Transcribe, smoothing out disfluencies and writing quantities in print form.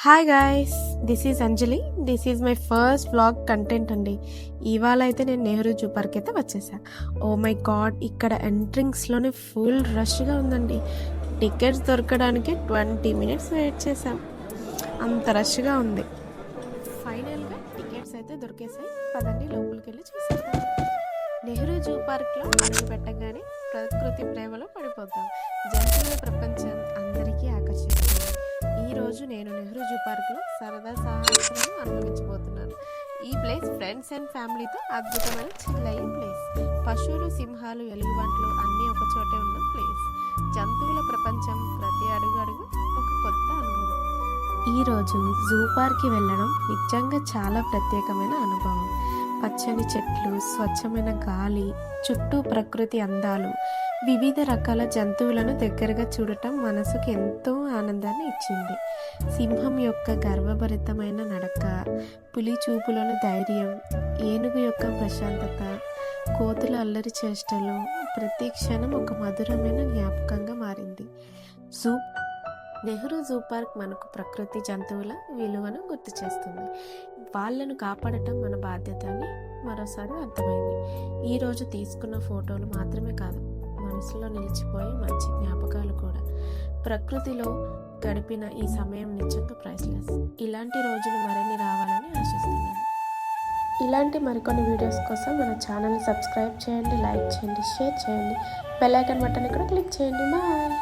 Hi guys, this is Anjali. This is my first vlog content అండి. ఇవాళ అయితే నేను నెహ్రూ జూ పార్క్ అయితే వచ్చేసా. ఓ మై గాడ్, ఇక్కడ ఎంట్రింగ్స్లోనే ఫుల్ రష్గా ఉందండి. టికెట్స్ దొరకడానికి 20 మినిట్స్ వెయిట్ చేసాం, అంత రష్గా ఉంది. ఫైనల్గా టికెట్స్ అయితే దొరికేసాయి. పదండి లోపలికి వెళ్ళి చూసేద్దాం. నెహ్రూ జూ పార్క్లో అడుగు పెట్టగానే ప్రకృతి ప్రేమలో పడిపోతాం. జంతువుల ప్రపంచం అందరికీ ఆకర్షిస్తుంది. ఈరోజు నేను నెహ్రూ జూ పార్క్లో సరదా సాహసాలను అనుభవించబోతున్నాను. ఈ ప్లేస్ ఫ్రెండ్స్ అండ్ ఫ్యామిలీతో అద్భుతమైన చిల్ అయ్యే ప్లేస్. పశువులు, సింహాలు, ఎలుగుబంట్లు అన్నీ ఒక చోటే ఉన్న ప్లేస్. జంతువుల ప్రపంచం, ప్రతి అడుగు ఒక కొత్త అనుభవం. ఈరోజు జూ పార్క్కి వెళ్ళడం నిజంగా చాలా ప్రత్యేకమైన అనుభవం. పచ్చని చెట్లు, స్వచ్ఛమైన గాలి, చుట్టూ ప్రకృతి అందాలు, వివిధ రకాల జంతువులను దగ్గరగా చూడటం మనసుకు ఎంతో ఆనందాన్ని ఇచ్చింది. సింహం యొక్క గర్వభరితమైన నడక, పులి చూపులోని ధైర్యం, ఏనుగు యొక్క ప్రశాంతత, కోతుల అల్లరి చేష్టలు, ప్రతి క్షణం ఒక మధురమైన జ్ఞాపకంగా మారింది. నెహ్రూ జూ పార్క్ మనకు ప్రకృతి, జంతువుల విలువను గుర్తు చేస్తుంది. వాళ్ళను కాపాడటం మన బాధ్యత అని మరోసారి అర్థమైంది. ఈరోజు తీసుకున్న ఫోటోలు మాత్రమే కాదు, మనసులో నిలిచిపోయే మంచి జ్ఞాపకాలు కూడా. ప్రకృతిలో గడిపిన ఈ సమయం నిజంగా ప్రైస్లెస్. ఇలాంటి రోజులు మరిన్ని రావాలని ఆశిస్తున్నాను. ఇలాంటి మరికొన్ని వీడియోస్ కోసం మన ఛానల్ని సబ్స్క్రైబ్ చేయండి, లైక్ చేయండి, షేర్ చేయండి, బెల్ ఐకాన్ బటన్ కూడా క్లిక్ చేయండి. బాయ్.